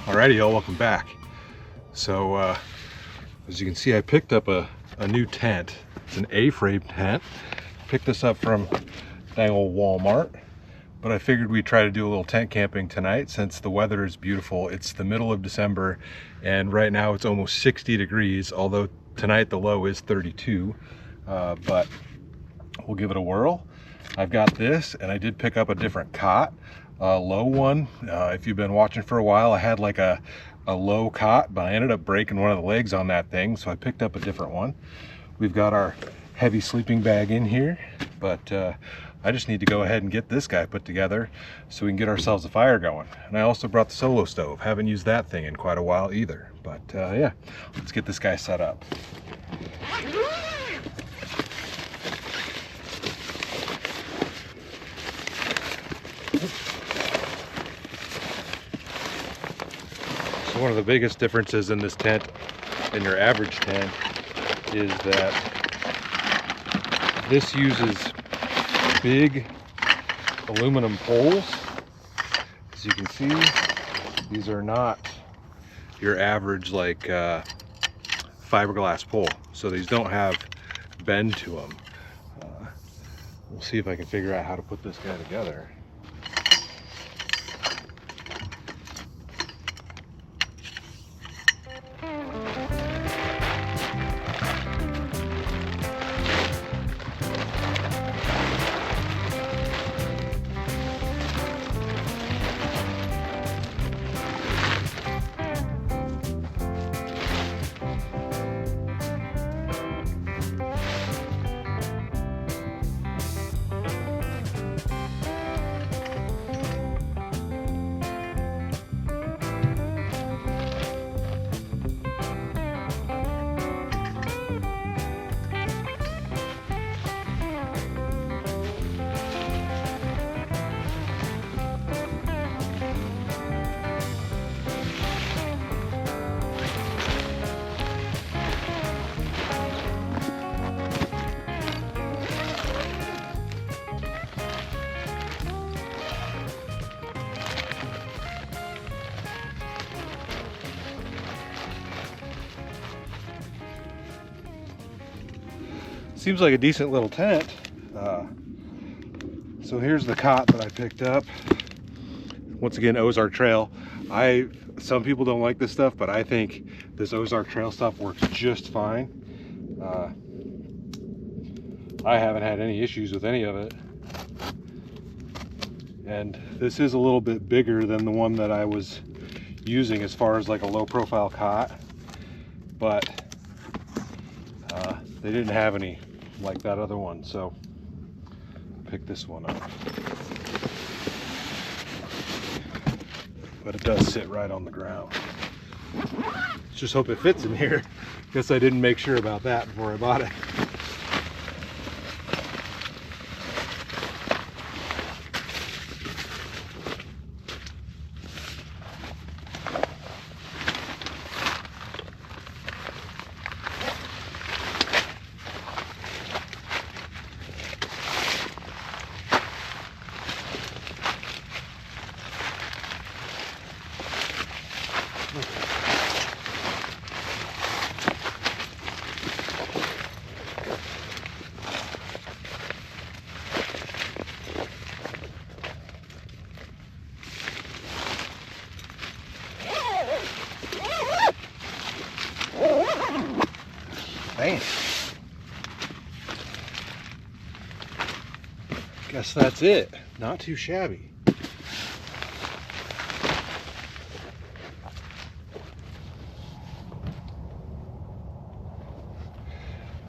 Alrighty, y'all, welcome back. So as you can see, I picked up a new tent. It's an A-frame tent. Picked this up from dang old Walmart, but I figured we'd try to do a little tent camping tonight since the weather is beautiful. It's the middle of December and right now it's almost 60 degrees, although tonight the low is 32, but we'll give it a whirl. I've got this, and I did pick up a different cot, a low one. If you've been watching for a while, I had like a low cot, but I ended up breaking one of the legs on that thing, so I picked up a different one. We've got our heavy sleeping bag in here, but I just need to go ahead and get this guy put together so we can get ourselves a fire going. And I also brought the solo stove. Haven't used that thing in quite a while either, but yeah, let's get this guy set up. So one of the biggest differences in this tent and your average tent is that this uses big aluminum poles. As you can see, these are not your average like fiberglass pole, so these don't have bend to them. We'll see if I can figure out how to put this guy together. Seems like a decent little tent. So here's the cot that I picked up. Once again, Ozark Trail. Some people don't like this stuff, but I think this Ozark Trail stuff works just fine. I haven't had any issues with any of it. And this is a little bit bigger than the one that I was using as far as like a low profile cot, but they didn't have any like that other one, so pick this one up. But it does sit right on the ground. Let's just hope it fits in here. Guess I didn't make sure about that before I bought it. Man, guess that's it. Not too shabby.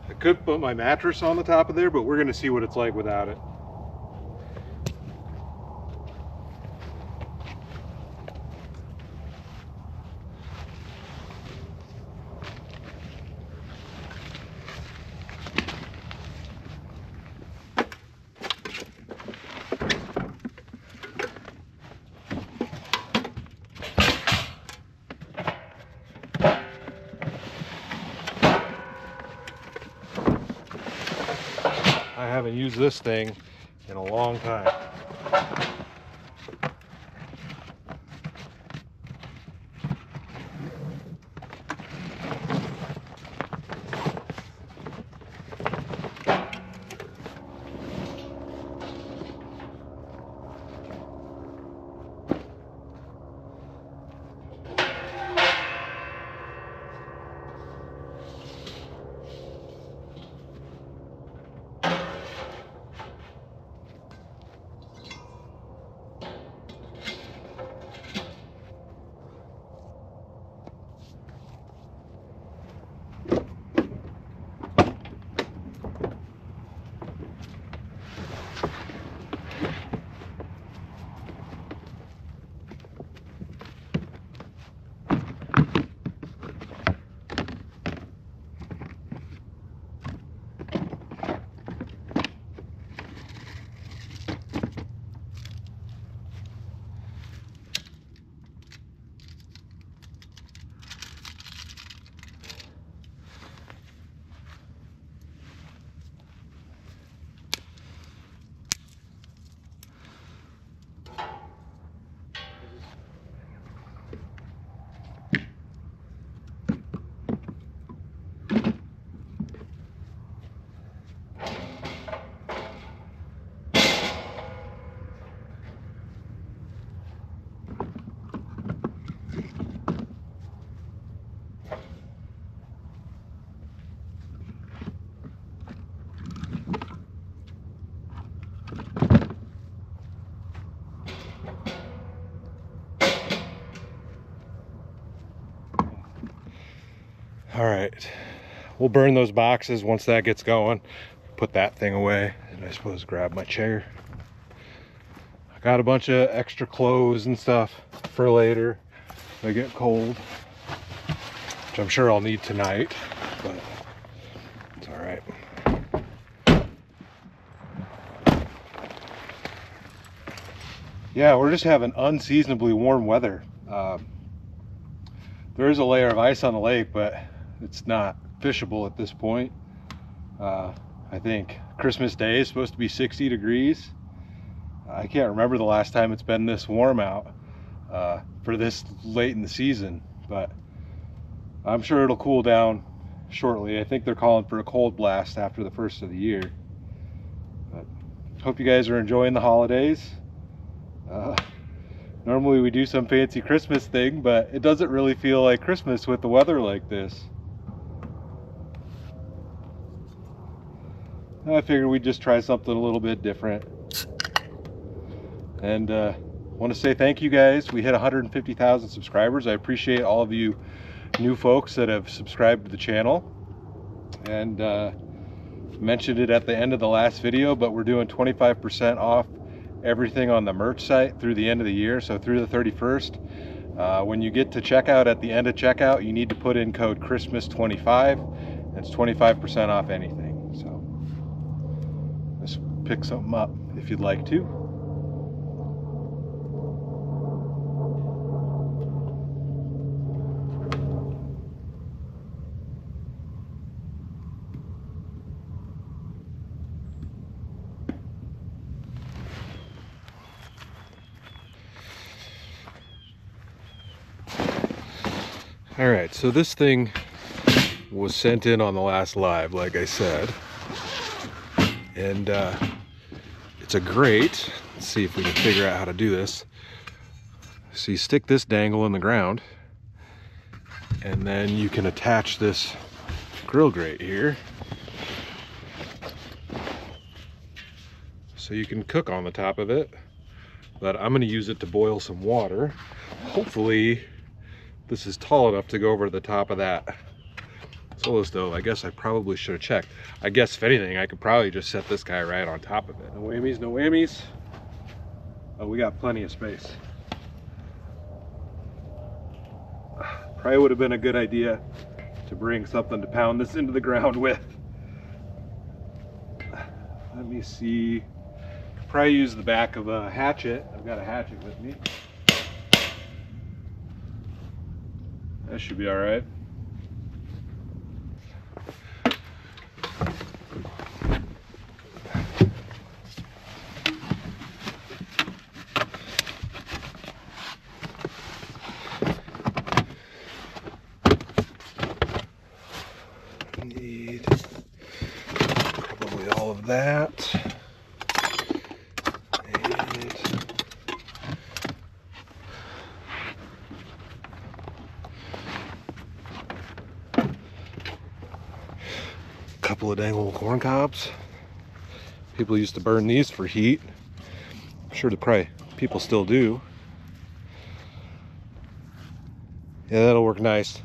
I could put my mattress on the top of there, but we're gonna see what it's like without it. I haven't used this thing in a long time. All right, we'll burn those boxes once that gets going. Put that thing away, and I suppose grab my chair. I got a bunch of extra clothes and stuff for later. They get cold, which I'm sure I'll need tonight, but it's all right. Yeah, we're just having unseasonably warm weather. There is a layer of ice on the lake, but it's not fishable at this point. I think Christmas Day is supposed to be 60 degrees. I can't remember the last time it's been this warm out for this late in the season, but I'm sure it'll cool down shortly. I think they're calling for a cold blast after the first of the year. But hope you guys are enjoying the holidays. Normally we do some fancy Christmas thing, but it doesn't really feel like Christmas with the weather like this. I figured we'd just try something a little bit different. And want to say thank you guys. We hit 150,000 subscribers. I appreciate all of you new folks that have subscribed to the channel. And mentioned it at the end of the last video, but we're doing 25% off everything on the merch site through the end of the year, so through the 31st. When you get to checkout, at the end of checkout, you need to put in code Christmas25. It's 25% off anything. So just pick something up if you'd like to. All right, so this thing was sent in on the last live, like I said, and it's a grate. Let's see if we can figure out how to do this. So you stick this dangle in the ground, and then you can attach this grill grate here, so you can cook on the top of it. But I'm going to use it to boil some water. Hopefully this is tall enough to go over the top of that. So Full of stove. I guess I probably should have checked. I guess if anything, I could probably just set this guy right on top of it. No whammies, no whammies. Oh, we got plenty of space. Probably would have been a good idea to bring something to pound this into the ground with. Let me see. Could probably use the back of a hatchet. I've got a hatchet with me. That should be all right. Need probably all of that. And a couple of dang old corn cobs. People used to burn these for heat. I'm sure people still do. Yeah, that'll work nice.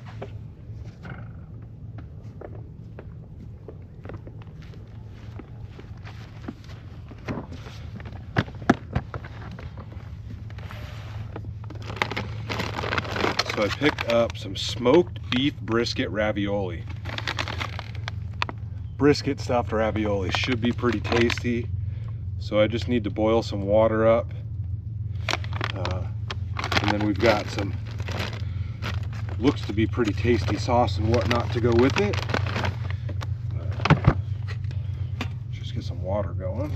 So I picked up some smoked beef brisket ravioli. Brisket stuffed ravioli should be pretty tasty. So I just need to boil some water up. And then we've got some, looks to be pretty tasty sauce and whatnot to go with it. Just get some water going.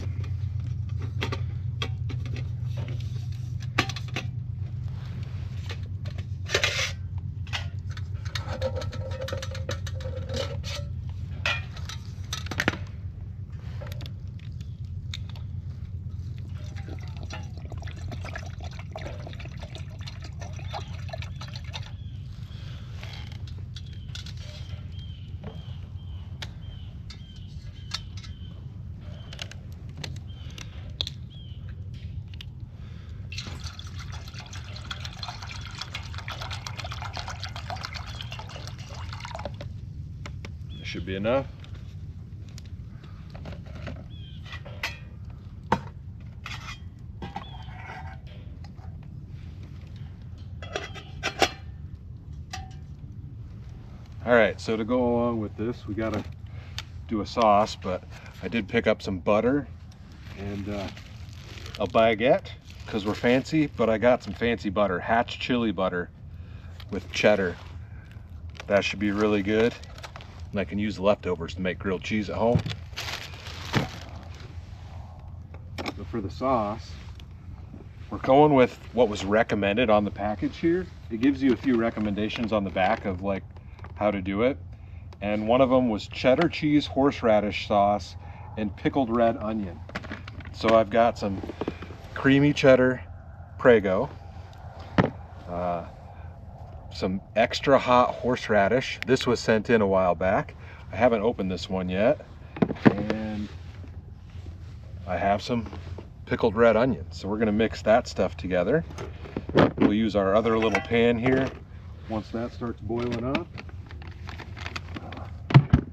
Should be enough. All right, so to go along with this, we gotta do a sauce, but I did pick up some butter and a baguette because we're fancy, but I got some fancy butter, Hatch chili butter with cheddar. That should be really good. And I can use the leftovers to make grilled cheese at home. But for the sauce, we're going with what was recommended on the package here. It gives you a few recommendations on the back of like how to do it. And one of them was cheddar cheese, horseradish sauce, and pickled red onion. So I've got some creamy cheddar Prego, some extra hot horseradish. This was sent in a while back. I haven't opened this one yet. And I have some pickled red onion. So we're gonna mix that stuff together. We'll use our other little pan here once that starts boiling up.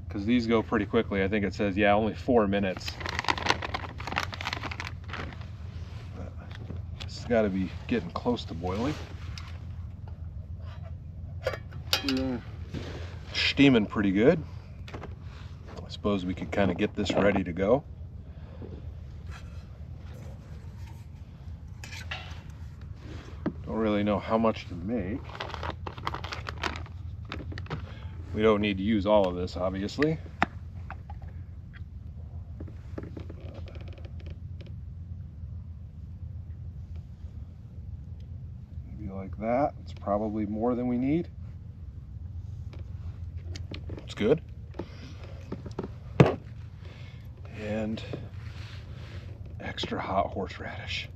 Because these go pretty quickly. I think it says, yeah, only 4 minutes. It's gotta be getting close to boiling. Steaming pretty good. I suppose we could kind of get this ready to go. Don't really know how much to make. We don't need to use all of this, obviously. Maybe like that. It's probably more than we need. It's good. And extra hot horseradish.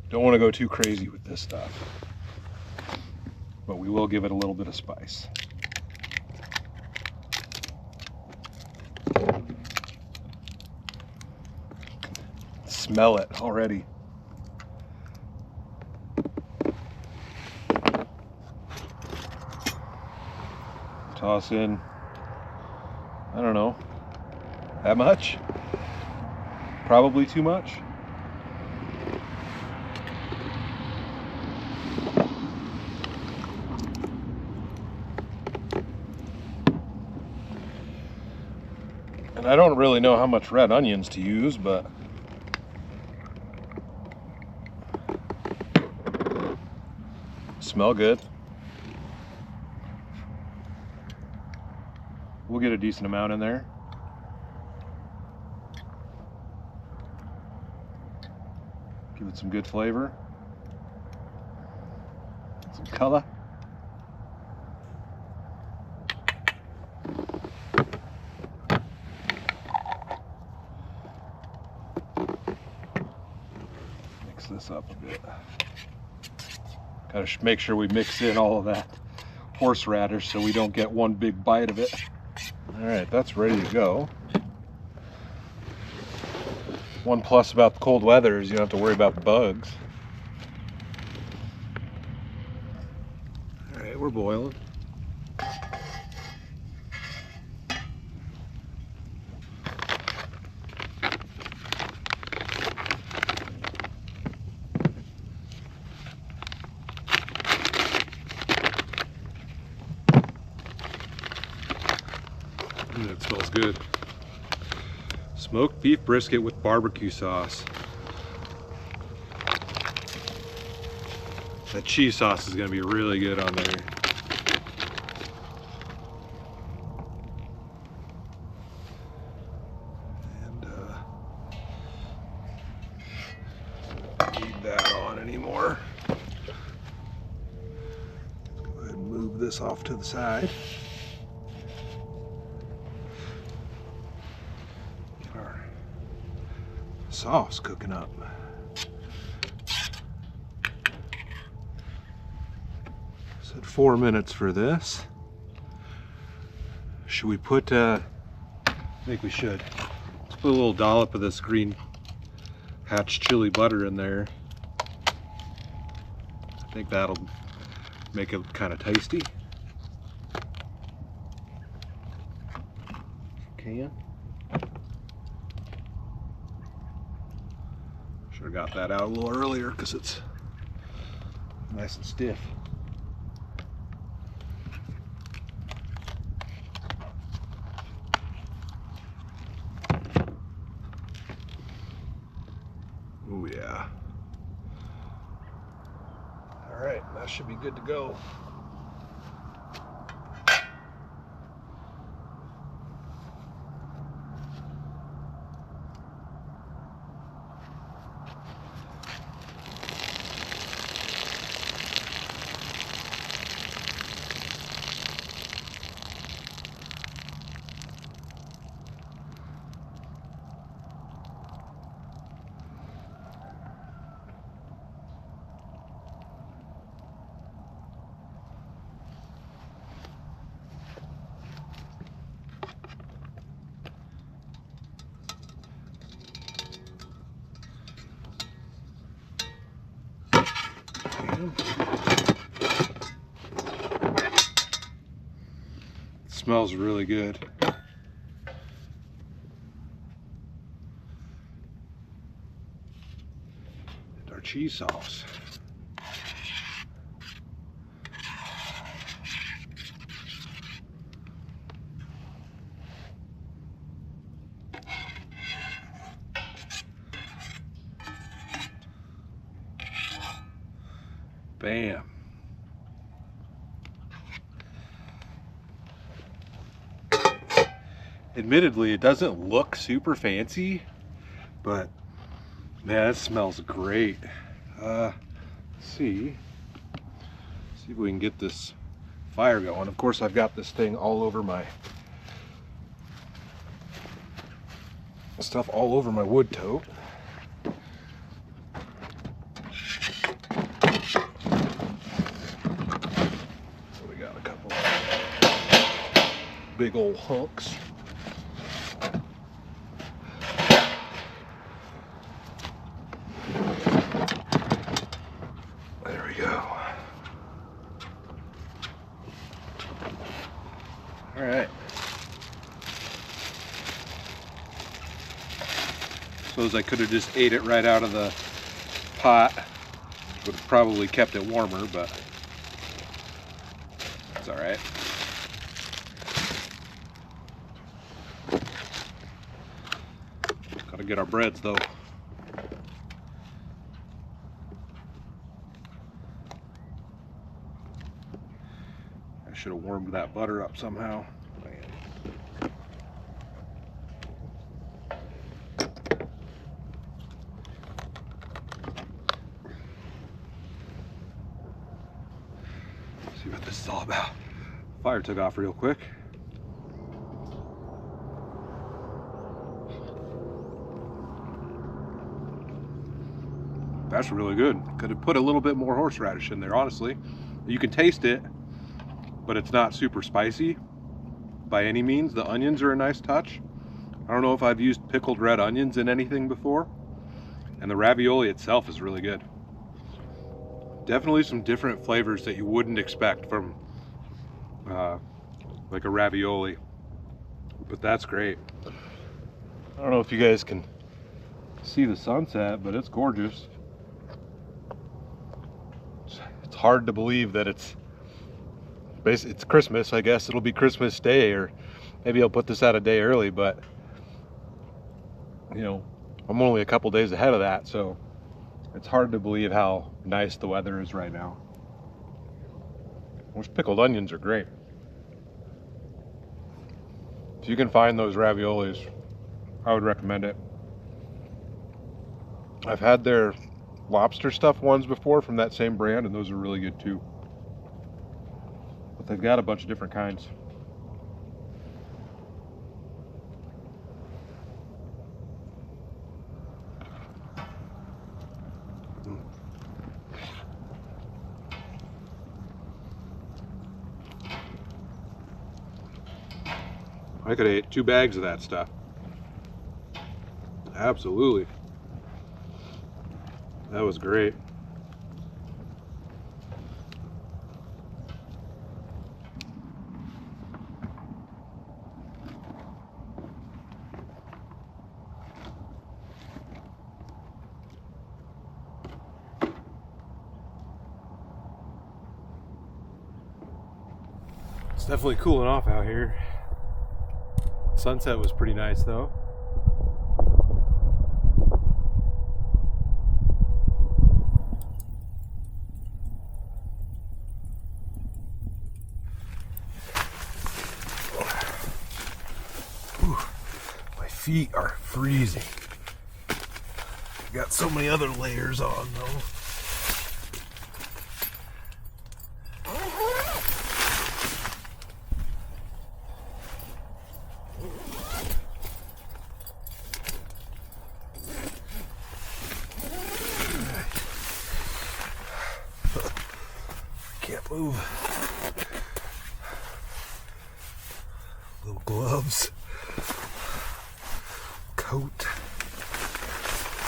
Don't want to go too crazy with this stuff, but we will give it a little bit of spice. Smell it already. Toss in I don't know, that much? Probably too much. And I don't really know how much red onions to use, but smell good. We'll get a decent amount in there. Give it some good flavor, some color. Mix this up a bit. Gotta make sure we mix in all of that horseradish so we don't get one big bite of it. All right, that's ready to go. One plus about the cold weather is you don't have to worry about bugs. All right, we're boiling. That smells good. Smoked beef brisket with barbecue sauce. That cheese sauce is going to be really good on there. And don't need that on anymore. Let's go ahead and move this off to the side. Sauce cooking up. Said 4 minutes for this. Should we put I think we should. Let's put a little dollop of this green hatch chili butter in there. I think that'll make it kind of tasty. Can. Should have got that out a little earlier because it's nice and stiff. Oh yeah. All right, that should be good to go. It smells really good. And our cheese sauce. Bam. Admittedly, it doesn't look super fancy, but man, it smells great. Let's see if we can get this fire going. Of course, I've got this thing all over my stuff all over my wood tote. So we got a couple big old hunks. There we go. All right. Suppose I could have just ate it right out of the pot. Would have probably kept it warmer, but it's all right. Gotta get our breads though. I should have warmed that butter up somehow. See what this is all about. Fire took off real quick. That's really good. Could have put a little bit more horseradish in there, honestly. You can taste it, but it's not super spicy by any means. The onions are a nice touch. I don't know if I've used pickled red onions in anything before. And the ravioli itself is really good. Definitely some different flavors that you wouldn't expect from like a ravioli, but that's great. I don't know if you guys can see the sunset, but it's gorgeous. It's hard to believe that it's Christmas. I guess it'll be Christmas Day, or maybe I'll put this out a day early, but you know, I'm only a couple days ahead of that, so it's hard to believe how nice the weather is right now. Those pickled onions are great. If you can find those raviolis, I would recommend it. I've had their lobster stuffed ones before from that same brand, and those are really good too. But they've got a bunch of different kinds. I could have ate 2 bags of that stuff. Absolutely. That was great. It's definitely cooling off out here. Sunset was pretty nice though. Whew. My feet are freezing. Got so many other layers on though. Can't move. Little gloves. Coat.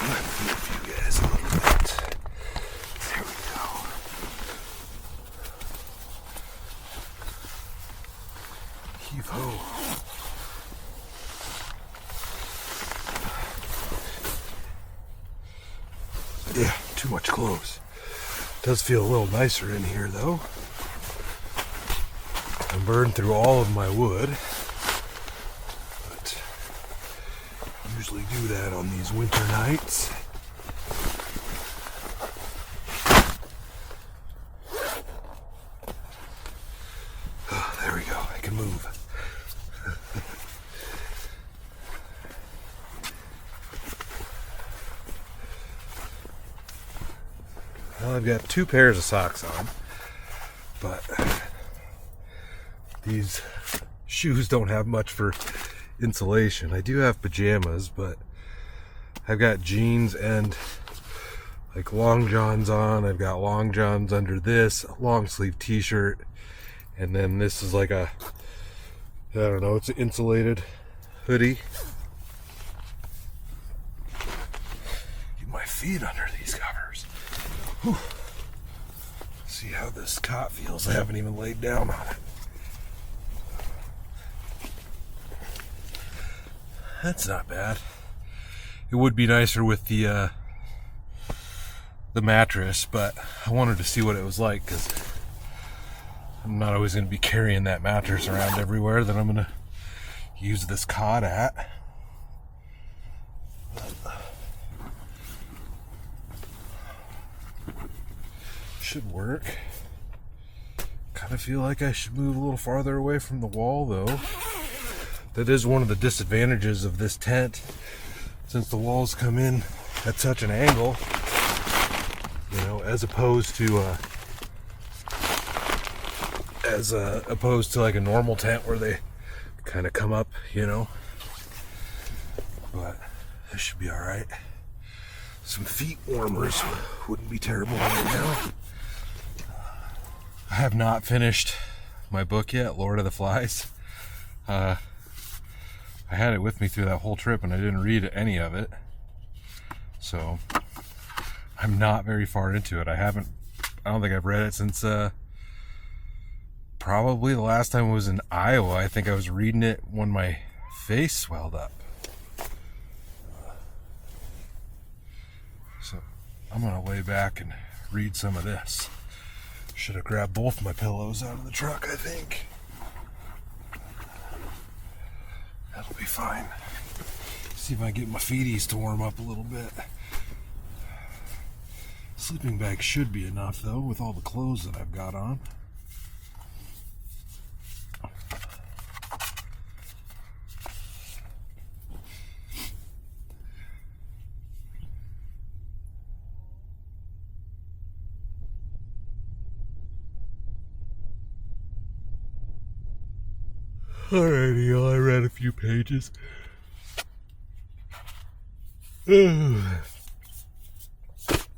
I'm gonna move you guys a little bit. There we go. Heave ho. Yeah, too much clothes. Does feel a little nicer in here though. I burned through all of my wood, but usually do that on these winter nights. Oh, there we go, I can move. Well, I've got 2 pairs of socks on, but these shoes don't have much for insulation. I do have pajamas, but I've got jeans and like long johns on. I've got long johns under this, a long sleeve t-shirt, and then this is like a, I don't know, it's an insulated hoodie. Get my feet under these covers. Whew. See how this cot feels. I haven't even laid down on it. That's not bad. It would be nicer with the mattress, but I wanted to see what it was like, because I'm not always going to be carrying that mattress around everywhere that I'm going to use this cot at. Should work. Kind of feel like I should move a little farther away from the wall, though. That is one of the disadvantages of this tent, since the walls come in at such an angle, you know, as opposed to like a normal tent where they kind of come up, you know. But this should be all right. Some feet warmers wouldn't be terrible right now. I have not finished my book yet, Lord of the Flies. I had it with me through that whole trip and I didn't read any of it. So I'm not very far into it. I don't think I've read it since probably the last time I was in Iowa. I think I was reading it when my face swelled up. So I'm gonna lay back and read some of this. Should have grabbed both my pillows out of the truck, I think. That'll be fine. See if I can get my feeties to warm up a little bit. Sleeping bag should be enough, though, with all the clothes that I've got on. Alrighty, y'all, I read a few pages. I'm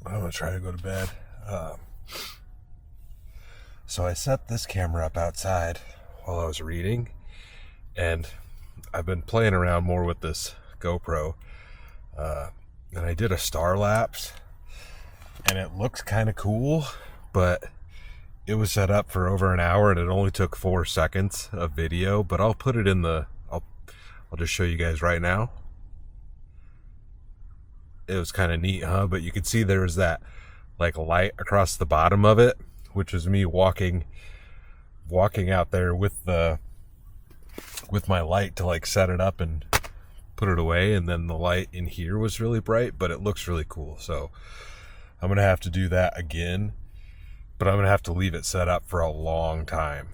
gonna try to go to bed. So I set this camera up outside while I was reading, and I've been playing around more with this GoPro, and I did a star lapse, and it looks kind of cool, but it was set up for over an hour and it only took 4 seconds of video. But I'll put it in the, I'll just show you guys right now. It was kind of neat, huh? But you could see there was that like light across the bottom of it, which was me walking out there with my light to like set it up and put it away. And then the light in here was really bright, but it looks really cool. So I'm gonna have to do that again. But I'm gonna have to leave it set up for a long time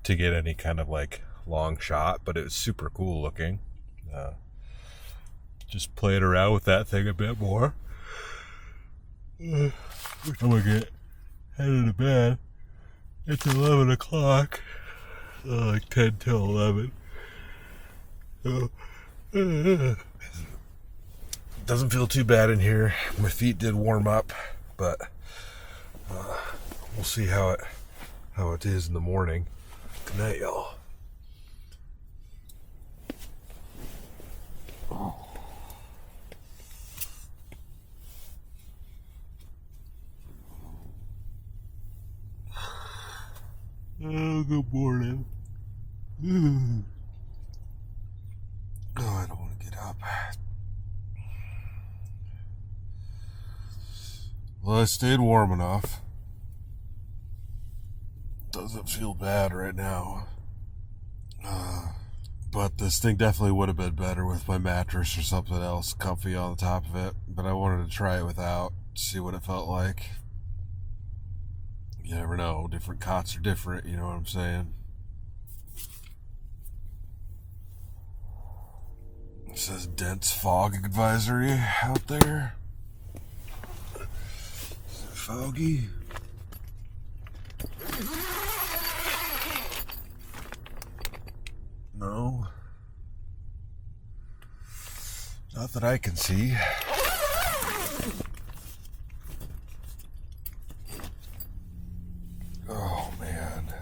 to get any kind of like long shot. But it was super cool looking. Just playing around with that thing a bit more. I'm gonna get headed to bed. It's 11 o'clock, like 10 till 11. Doesn't feel too bad in here. My feet did warm up, but we'll see how it is in the morning. Good night, y'all. Oh, good morning. Oh, I don't want to get up. Well, I stayed warm enough. Doesn't feel bad right now. But this thing definitely would have been better with my mattress or something else comfy on the top of it. But I wanted to try it without, see what it felt like. You never know. Different cots are different, you know what I'm saying? It says dense fog advisory out there. Is it foggy? No. Not that I can see. Oh, man.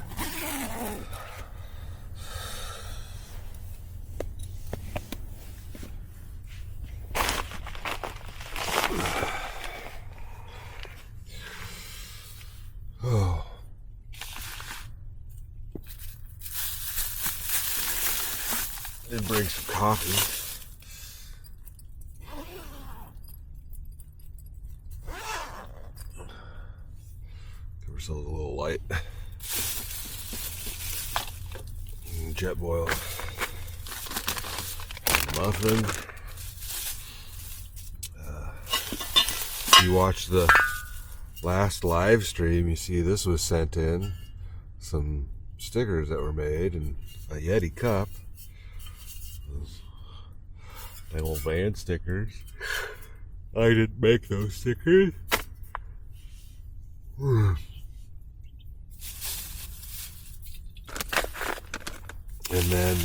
Oh. Did bring some coffee. So it's a little light. Jet boiled muffin. If you watch the last live stream, you see this was sent in. Some stickers that were made and a Yeti cup. Those dang old van stickers. I didn't make those stickers. And then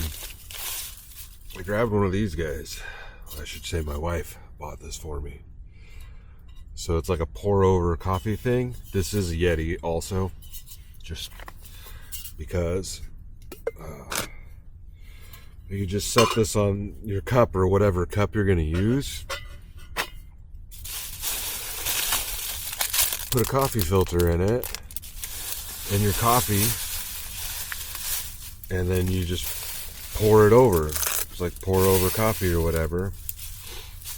I grabbed one of these guys. I should say my wife bought this for me. So it's like a pour over coffee thing. This is a Yeti also, just because you just set this on your cup or whatever cup you're going to use. Put a coffee filter in it, in your coffee, and then you just pour it over. It's like pour over coffee or whatever.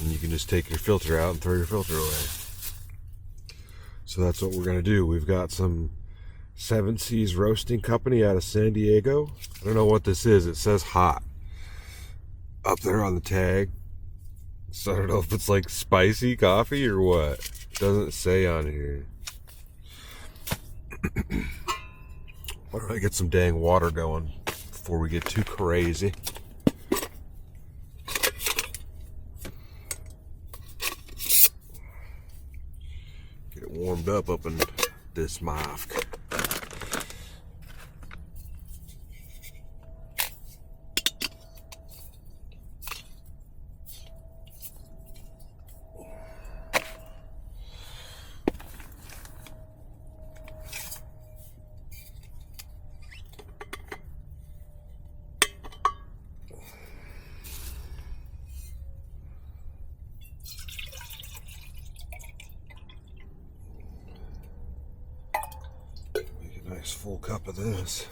And you can just take your filter out and throw your filter away. So that's what we're going to do. We've got some Seven Seas Roasting Company out of San Diego. I don't know what this is. It says hot up there on the tag. So I don't know if it's like spicy coffee or what. It doesn't say on here. Why don't I get some dang water going before we get too crazy? Get it warmed up in this mafk. Nice full cup of this.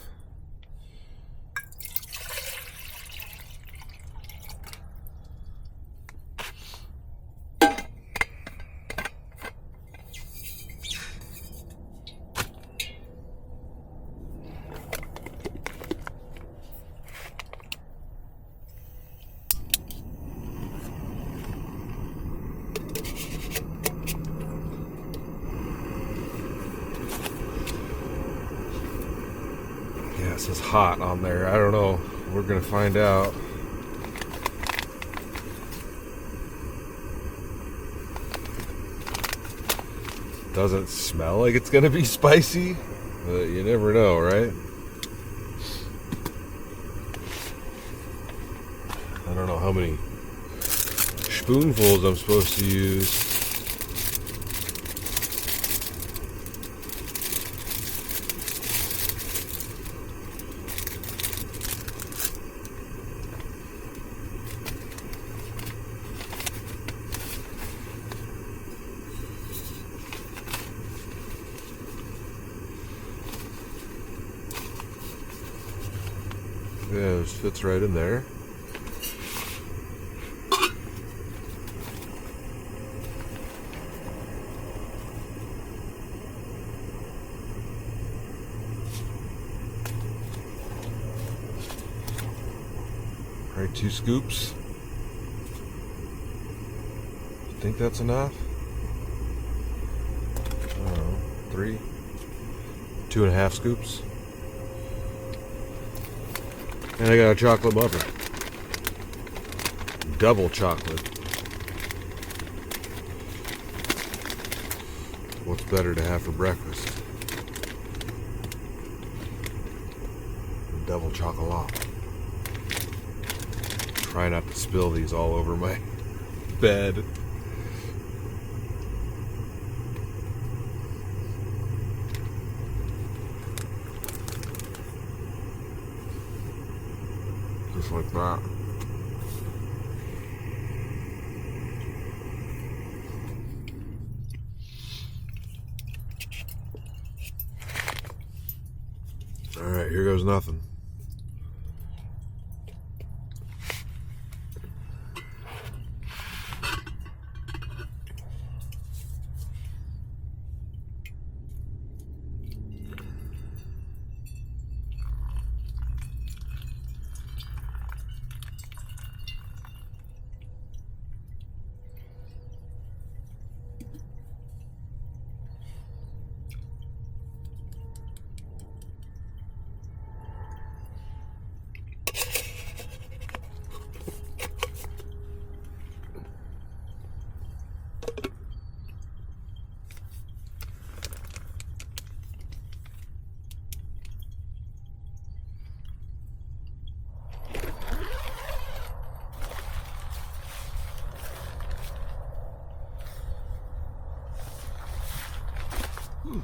It says hot on there. I don't know. We're gonna find out. Doesn't smell like it's gonna be spicy, but you never know, right? I don't know how many spoonfuls I'm supposed to use. Yeah, it fits right in there. Right, 2 scoops. Think that's enough? I don't know, 3, 2.5 scoops. And I got a chocolate muffin. Double chocolate. What's better to have for breakfast? Double chocolat. Try not to spill these all over my bed. Just like that. Alright, here goes nothing. Oh.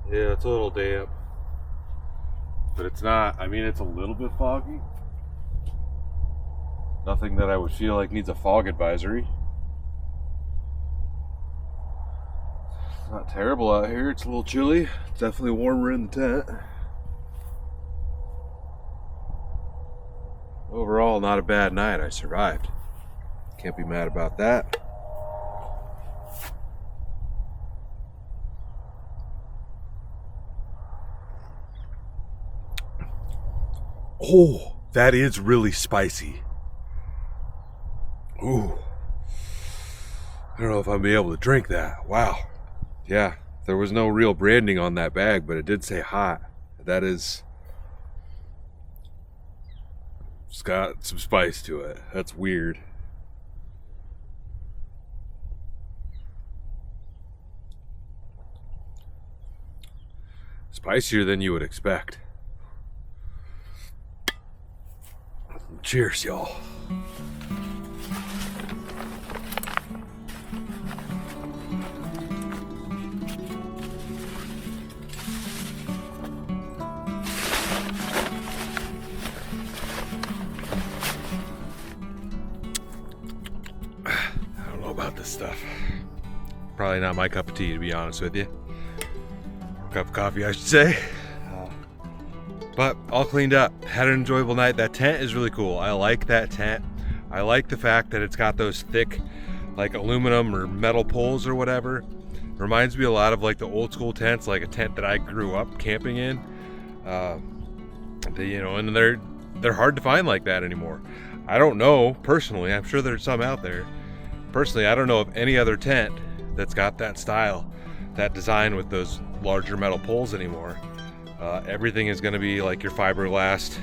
Yeah, it's a little damp, but it's not, I mean, it's a little bit foggy. Nothing that I would feel like needs a fog advisory. It's not terrible out here. It's a little chilly. It's definitely warmer in the tent. Overall, not a bad night. I survived. Can't be mad about that. Oh, that is really spicy. Ooh. I don't know if I'll be able to drink that. Wow. Yeah, there was no real branding on that bag, but it did say hot. That is... It's got some spice to it. That's weird. Spicier than you would expect. Cheers, y'all. I don't know about this stuff. Probably not my cup of tea, to be honest with you. Cup of coffee, I should say. But all cleaned up. Had an enjoyable night. That tent is really cool. I like that tent. I like the fact that it's got those thick, like aluminum or metal poles or whatever. Reminds me a lot of like the old school tents, like a tent that I grew up camping in. You know, and they're hard to find like that anymore. I don't know personally. I'm sure there's some out there. Personally, I don't know of any other tent that's got that style, that design with those larger metal poles anymore. Everything is going to be like your fiberglass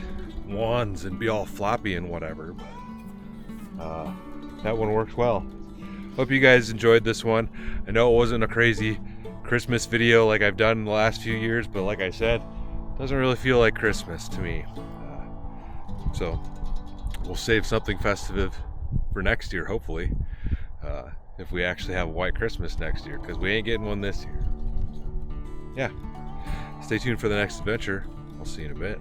ones and be all floppy and whatever, but that one works well. Hope you guys enjoyed this one. I know it wasn't a crazy Christmas video like I've done in the last few years, but like I said, it doesn't really feel like Christmas to me. So we'll save something festive for next year, hopefully, if we actually have a white Christmas next year, because we ain't getting one this year. Yeah. Stay tuned for the next adventure. I'll see you in a bit.